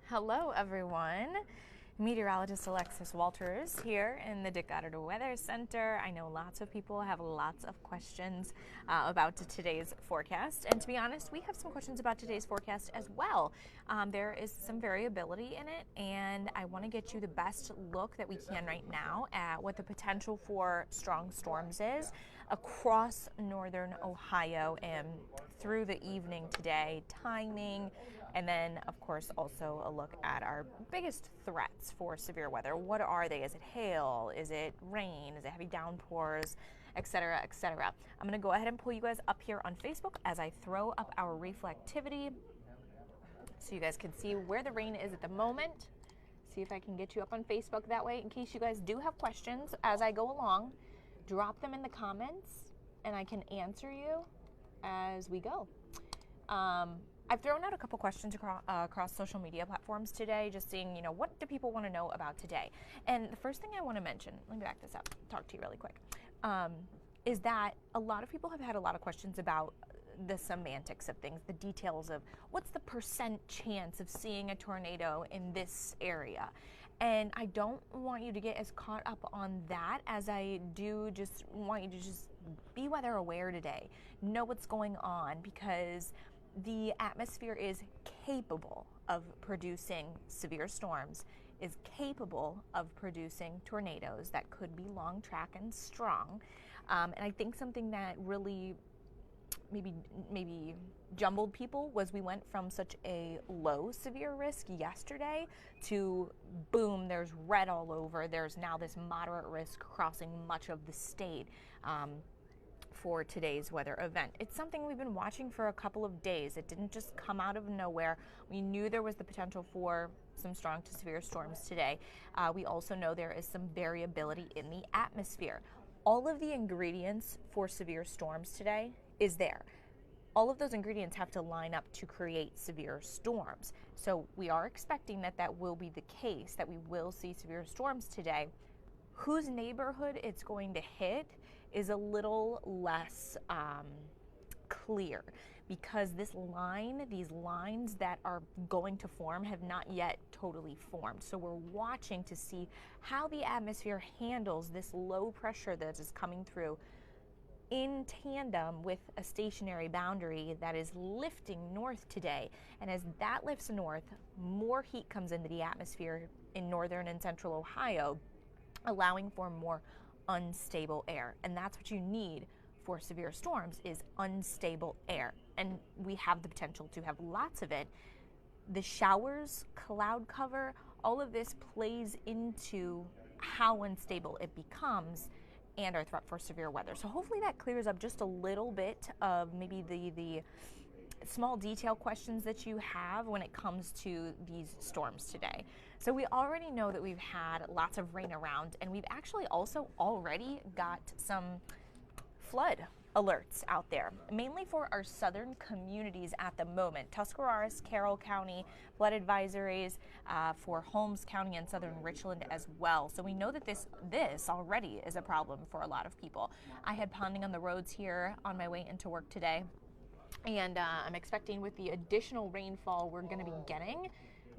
Hello, everyone. Meteorologist Alexis Walters here in the Dick Goddard Weather Center. I know lots of people have lots of questions about today's forecast, and to be honest, we have some questions about today's forecast as well. There is some variability in it, and I want to get you the best look that we can right now at what the potential for strong storms is across northern Ohio and through the evening today, timing, and then, of course, also a look at our biggest threats for severe weather. What are they? Is it hail? Is it rain? Is it heavy downpours? Etc., etc. I'm going to go ahead and pull you guys up here on Facebook as I throw up our reflectivity so you guys can see where the rain is at the moment. See if I can get you up on Facebook that way. In case you guys do have questions as I go along, drop them in the comments and I can answer you as we go. I've thrown out a couple questions across social media platforms today, just seeing, what do people want to know about today? And the first thing I want to mention, let me back this up, talk to you really quick, is that a lot of people have had a lot of questions about the semantics of things, the details of what's the % chance of seeing a tornado in this area. And I don't want you to get as caught up on that as I do just want you to just be weather aware today. Know what's going on, because the atmosphere is capable of producing severe storms, is capable of producing tornadoes that could be long track and strong. And I think something that really maybe jumbled people was we went from such a low severe risk yesterday to boom, there's red all over. There's now this moderate risk crossing much of the state. For today's weather event. It's something we've been watching for a couple of days. It didn't just come out of nowhere. We knew there was the potential for some strong to severe storms today. We also know there is some variability in the atmosphere. All of the ingredients for severe storms today is there. All of those ingredients have to line up to create severe storms. So we are expecting that will be the case, that we will see severe storms today. Whose neighborhood it's going to hit is a little less clear, because these lines that are going to form have not yet totally formed. So we're watching to see how the atmosphere handles this low pressure that is coming through in tandem with a stationary boundary that is lifting north today. And as that lifts north, more heat comes into the atmosphere in northern and central Ohio, allowing for more unstable air. And that's what you need for severe storms, is unstable air. And we have the potential to have lots of it. The showers, cloud cover, all of this plays into how unstable it becomes and our threat for severe weather. So hopefully that clears up just a little bit of maybe the small detail questions that you have when it comes to these storms today. So we already know that we've had lots of rain around, and we've actually also already got some flood alerts out there, mainly for our southern communities at the moment. Tuscarawas, Carroll County, flood advisories for Holmes County and southern Richland as well. So we know that this already is a problem for a lot of people. I had ponding on the roads here on my way into work today, and I'm expecting with the additional rainfall we're going to be getting,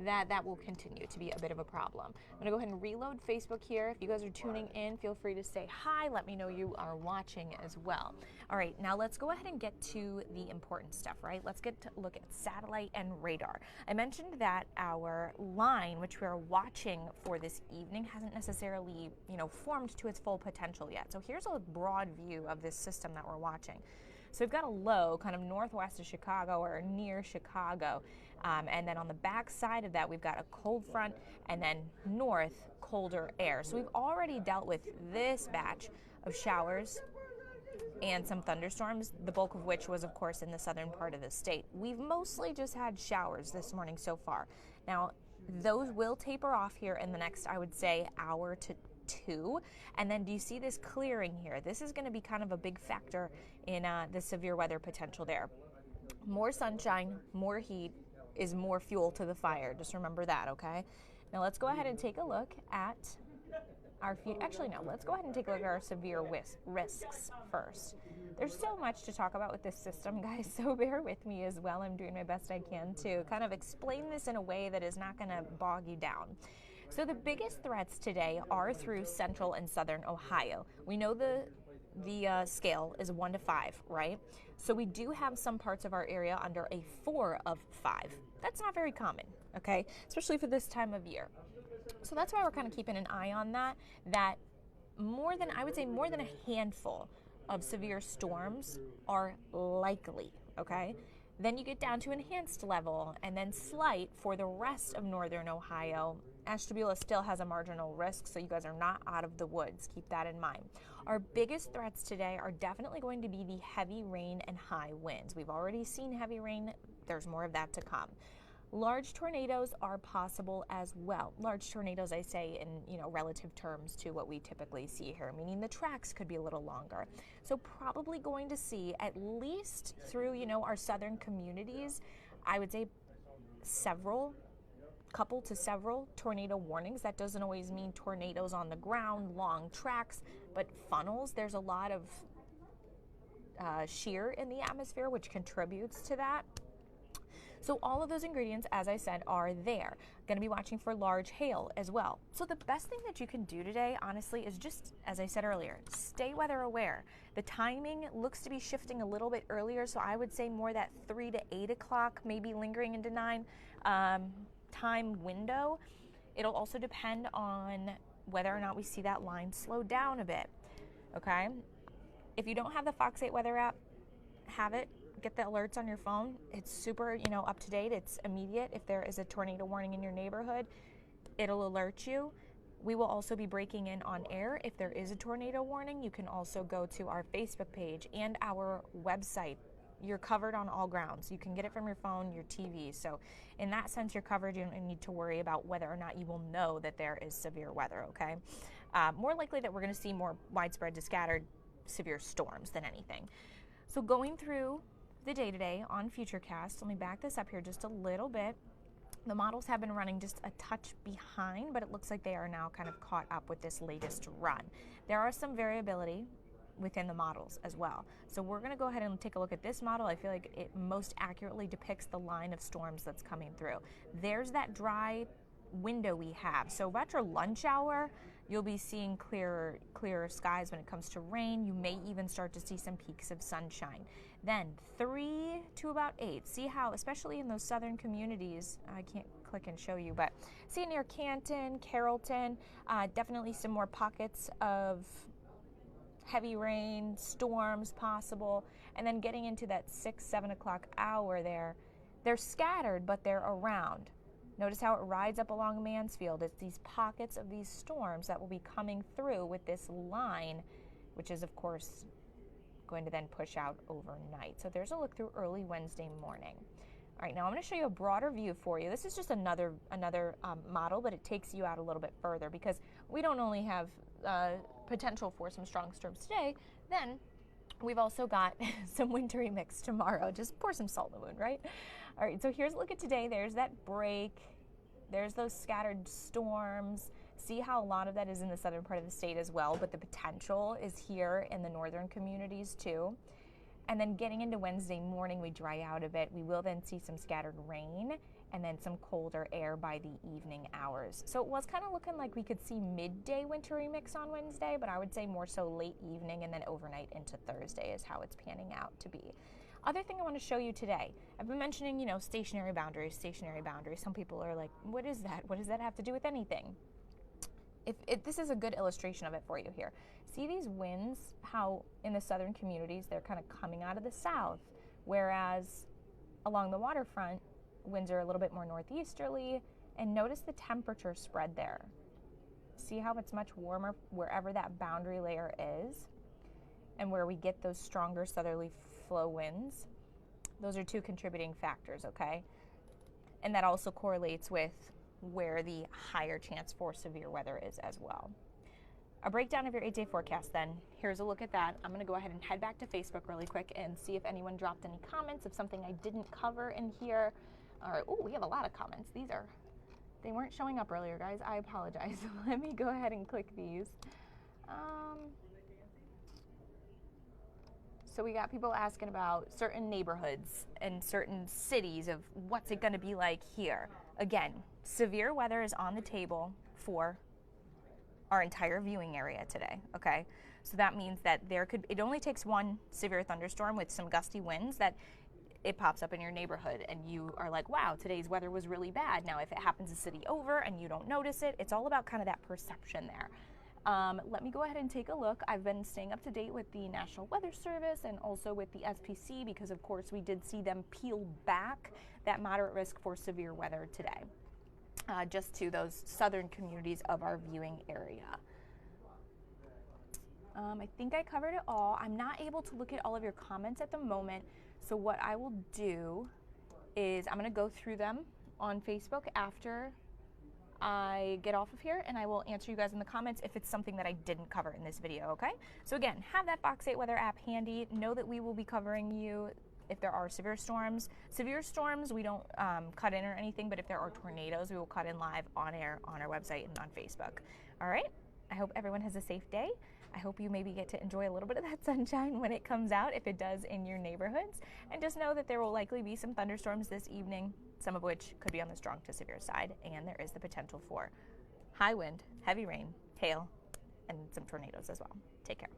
that will continue to be a bit of a problem. I'm going to go ahead and reload Facebook here. If you guys are tuning in, feel free to say hi. Let me know you are watching as well. All right, now let's go ahead and get to the important stuff, right? Let's get to look at satellite and radar. I mentioned that our line, which we're watching for this evening, hasn't necessarily, formed to its full potential yet. So here's a broad view of this system that we're watching. So we've got a low kind of northwest of Chicago or near Chicago. And then on the back side of that, we've got a cold front, and then north, colder air. So we've already dealt with this batch of showers and some thunderstorms, the bulk of which was, of course, in the southern part of the state. We've mostly just had showers this morning so far. Now, those will taper off here in the next, I would say, hour to two. And then do you see this clearing here? This is going to be kind of a big factor in the severe weather potential there. More sunshine, more heat is more fuel to the fire. Just remember that, okay? Now let's go ahead and take a look at actually no, let's go ahead and take a look at our severe risks first. There's so much to talk about with this system, guys, so bear with me as well. I'm doing my best I can to kind of explain this in a way that is not going to bog you down. So the biggest threats today are through central and southern Ohio. We know the scale is 1 to 5, right? So we do have some parts of our area under a 4 of 5. That's not very common, okay? Especially for this time of year. So that's why we're kind of keeping an eye on that more than a handful of severe storms are likely, okay? Then you get down to enhanced level and then slight for the rest of northern Ohio. Ashtabula still has a marginal risk, so you guys are not out of the woods. Keep that in mind. Our biggest threats today are definitely going to be the heavy rain and high winds. We've already seen heavy rain. There's more of that to come. Large tornadoes are possible as well. Large tornadoes, I say in relative terms to what we typically see here, meaning the tracks could be a little longer. So probably going to see at least through our southern communities, I would say couple to several tornado warnings. That doesn't always mean tornadoes on the ground, long tracks, but funnels. There's a lot of shear in the atmosphere, which contributes to that. So all of those ingredients, as I said, are there. Going to be watching for large hail as well. So the best thing that you can do today, honestly, is just, as I said earlier, stay weather aware. The timing looks to be shifting a little bit earlier, so I would say more that 3 to 8 o'clock, maybe lingering into 9 time window. It'll also depend on whether or not we see that line slow down a bit, okay? If you don't have the Fox 8 weather app, have it. Get the alerts on your phone. It's super, up to date. It's immediate. If there is a tornado warning in your neighborhood, it'll alert you. We will also be breaking in on air. If there is a tornado warning, you can also go to our Facebook page and our website. You're covered on all grounds. You can get it from your phone, your TV. So in that sense, you're covered. You don't need to worry about whether or not you will know that there is severe weather, okay? More likely that we're going to see more widespread to scattered severe storms than anything. So going through the day-to-day on Futurecast, let me back this up here just a little bit. The models have been running just a touch behind, but it looks like they are now kind of caught up with this latest run. There are some variability within the models as well. So we're going to go ahead and take a look at this model. I feel like it most accurately depicts the line of storms that's coming through. There's that dry window we have. So about your lunch hour, you'll be seeing clearer skies when it comes to rain. You may even start to see some peaks of sunshine. Then 3 to about 8. See how, especially in those southern communities, I can't click and show you, but see near Canton, Carrollton, definitely some more pockets of heavy rain, storms possible. And then getting into that 6, 7 o'clock hour there, they're scattered, but they're around. Notice how it rides up along Mansfield. It's these pockets of these storms that will be coming through with this line, which is, of course, going to then push out overnight. So there's a look through early Wednesday morning. All right, now I'm going to show you a broader view for you. This is just another model, but it takes you out a little bit further because we don't only have potential for some strong storms today, then we've also got some wintry mix tomorrow. Just pour some salt in the wound, right? All right, so here's a look at today. There's that break. There's those scattered storms. See how a lot of that is in the southern part of the state as well, but the potential is here in the northern communities too. And then getting into Wednesday morning, we dry out a bit. We will then see some scattered rain and then some colder air by the evening hours. So it was kind of looking like we could see midday wintry mix on Wednesday, but I would say more so late evening and then overnight into Thursday is how it's panning out to be. Other thing I want to show you today, I've been mentioning, stationary boundaries. Some people are like, what is that? What does that have to do with anything? If this is a good illustration of it for you here. See these winds, how in the southern communities, they're kind of coming out of the south, whereas along the waterfront, winds are a little bit more northeasterly, and notice the temperature spread there. See how it's much warmer wherever that boundary layer is, and where we get those stronger southerly flow winds. Those are 2 contributing factors, okay? And that also correlates with where the higher chance for severe weather is as well. A breakdown of your 8-day forecast then. Here's a look at that. I'm going to go ahead and head back to Facebook really quick and see if anyone dropped any comments of something I didn't cover in here. All right, oh, we have a lot of comments. These are They weren't showing up earlier, guys. I apologize. Let me go ahead and click these. So we got people asking about certain neighborhoods and certain cities of what's it going to be like here. Again, severe weather is on the table for our entire viewing area today, okay? So that means that it only takes one severe thunderstorm with some gusty winds that it pops up in your neighborhood and you are like, wow, today's weather was really bad. Now, if it happens a city over and you don't notice it, it's all about kind of that perception there. Let me go ahead and take a look. I've been staying up to date with the National Weather Service and also with the SPC because, of course, we did see them peel back that moderate risk for severe weather today, just to those southern communities of our viewing area. I think I covered it all. I'm not able to look at all of your comments at the moment, so what I will do is I'm going to go through them on Facebook after I get off of here, and I will answer you guys in the comments if it's something that I didn't cover in this video, okay? So again, have that Fox 8 weather app handy. Know that we will be covering you if there are severe storms. Severe storms, we don't cut in or anything, but if there are tornadoes, we will cut in live on air on our website and on Facebook. All right? I hope everyone has a safe day. I hope you maybe get to enjoy a little bit of that sunshine when it comes out, if it does in your neighborhoods. And just know that there will likely be some thunderstorms this evening, some of which could be on the strong to severe side, and there is the potential for high wind, heavy rain, hail, and some tornadoes as well. Take care.